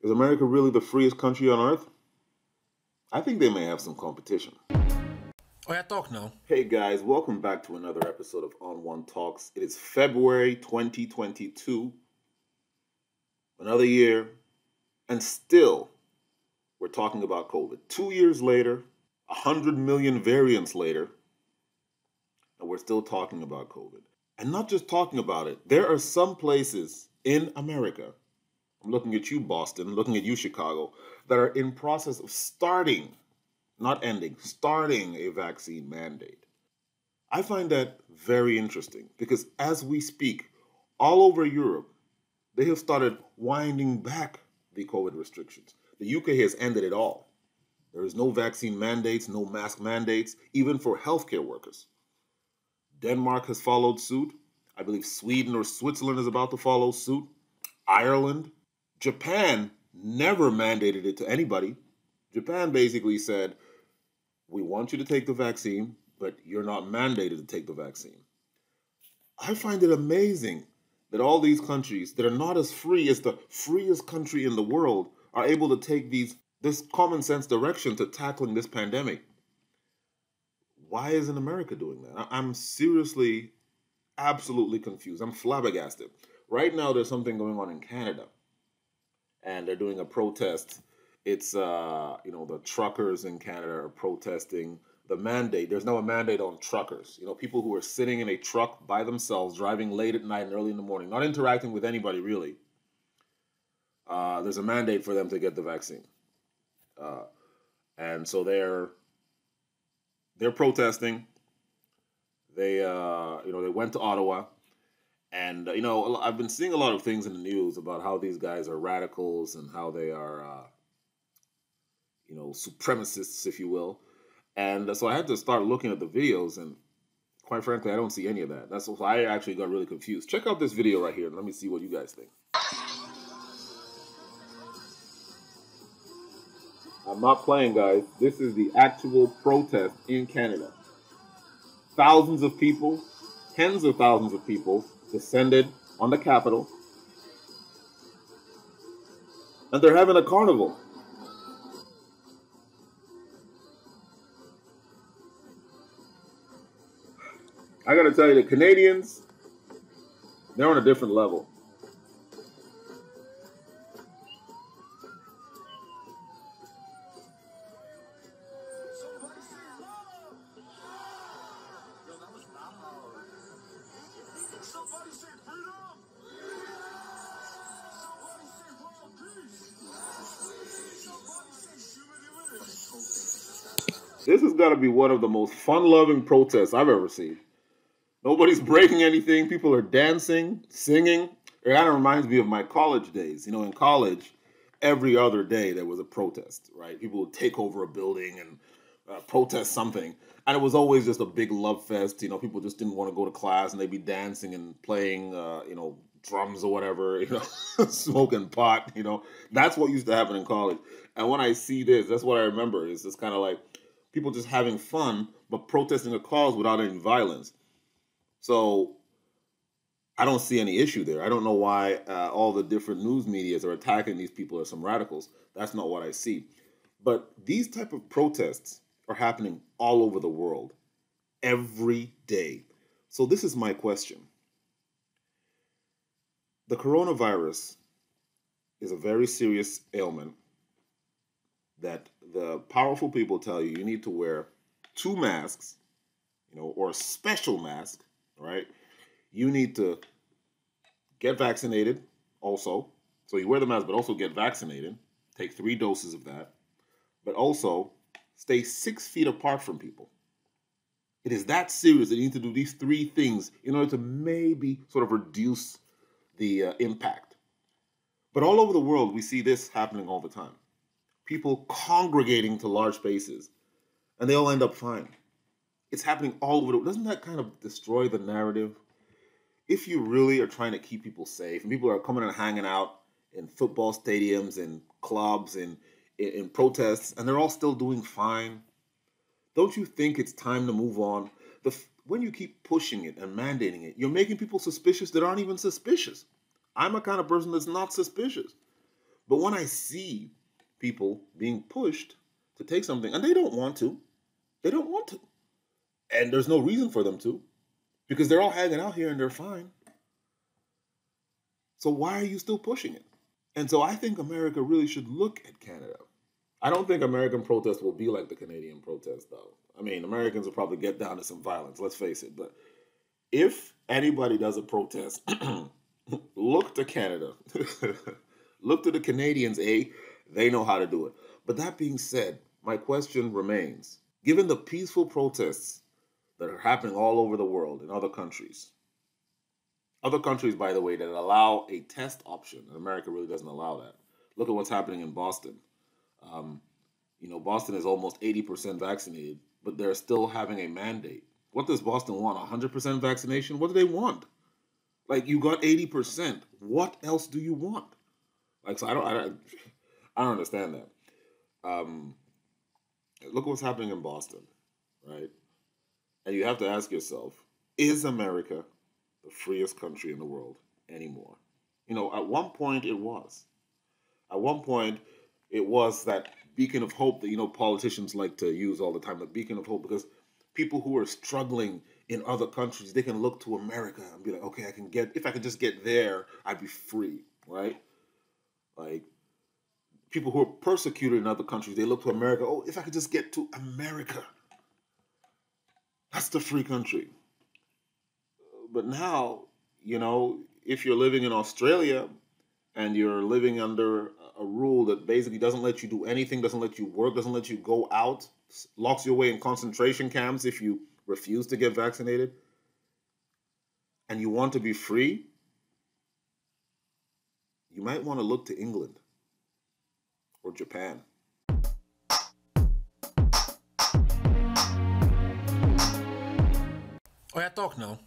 Is America really the freest country on earth? I think they may have some competition. Oh, yeah, talk now. Hey guys, welcome back to another episode of On One Talks. It is February 2022, another year, and still we're talking about COVID. 2 years later, 100 million variants later, and we're still talking about COVID. And not just talking about it, there are some places in America, I'm looking at you, Boston, looking at you, Chicago, that are in process of starting, not ending, starting a vaccine mandate. I find that very interesting because as we speak, all over Europe, they have started winding back the COVID restrictions. The UK has ended it all. There is no vaccine mandates, no mask mandates, even for healthcare workers. Denmark has followed suit. I believe Sweden or Switzerland is about to follow suit. Ireland. Japan never mandated it to anybody. Japan basically said, we want you to take the vaccine, but you're not mandated to take the vaccine. I find it amazing that all these countries that are not as free as the freest country in the world are able to take this common sense direction to tackling this pandemic. Why isn't America doing that? I'm seriously, absolutely confused. I'm flabbergasted. Right now, there's something going on in Canada, and they're doing a protest. It's the truckers in Canada are protesting the mandate. There's now a mandate on truckers. People who are sitting in a truck by themselves, driving late at night and early in the morning, not interacting with anybody really. There's a mandate for them to get the vaccine, and so they're protesting. They went to Ottawa, and I've been seeing a lot of things in the news about how these guys are radicals and how they are supremacists, if you will. And so I had to start looking at the videos, and quite frankly, I don't see any of that. That's why I actually got really confused. Check out this video right here, and let me see what you guys think. I'm not playing, guys. This is the actual protest in Canada. Thousands of people, tens of thousands of people descended on the Capitol, and they're having a carnival. I gotta tell you, the Canadians, they're on a different level. This has got to be one of the most fun-loving protests I've ever seen. Nobody's breaking anything. People are dancing, singing. It kind of reminds me of my college days. In college, every other day there was a protest, right? People would take over a building and protest something. And it was always just a big love fest. People just didn't want to go to class, and they'd be dancing and playing, drums or whatever, smoking pot, That's what used to happen in college. And when I see this, that's what I remember. It's just kind of like people just having fun, but protesting a cause without any violence. So I don't see any issue there. I don't know why all the different news medias are attacking these people as some radicals. That's not what I see. But these type of protests are happening all over the world every day. So this is my question. The coronavirus is a very serious ailment that the powerful people tell you need to wear 2 masks, or a special mask, right? You need to get vaccinated also. So you wear the mask, but also get vaccinated. Take 3 doses of that. But also stay 6 feet apart from people. It is that serious that you need to do these 3 things in order to maybe sort of reduce the impact. But all over the world, we see this happening all the time. People congregating to large spaces, and they all end up fine. It's happening all over the world. Doesn't that kind of destroy the narrative? If you really are trying to keep people safe, and people are coming and hanging out in football stadiums and clubs and in protests, and they're all still doing fine, don't you think it's time to move on? When you keep pushing it and mandating it, you're making people suspicious that aren't even suspicious. I'm a kind of person that's not suspicious. But when I see people being pushed to take something and they don't want to, they don't want to. And there's no reason for them to because they're all hanging out here and they're fine. So why are you still pushing it? And so I think America really should look at Canada. I don't think American protests will be like the Canadian protests, though. I mean, Americans will probably get down to some violence, let's face it. But if anybody does a protest, look to Canada. Look to the Canadians, they know how to do it. But that being said, my question remains. Given the peaceful protests that are happening all over the world in other countries, by the way, that allow a test option, and America really doesn't allow that. Look at what's happening in Boston. Boston is almost 80% vaccinated, but they're still having a mandate. What does Boston want? 100% vaccination? What do they want? Like, you got 80%. What else do you want? Like, so I don't understand that. Look what's happening in Boston, right? And you have to ask yourself, is America the freest country in the world anymore? At one point it was. At one point it was that beacon of hope that, politicians like to use all the time, the beacon of hope, because people who are struggling in other countries, they can look to America and be like, okay, if I could just get there, I'd be free, right? Like, people who are persecuted in other countries, they look to America, oh, if I could just get to America, that's the free country. But now, if you're living in Australia and you're living under a rule that basically doesn't let you do anything, doesn't let you work, doesn't let you go out, locks you away in concentration camps if you refuse to get vaccinated, and you want to be free, you might want to look to England or Japan. Oh, yeah, talk now.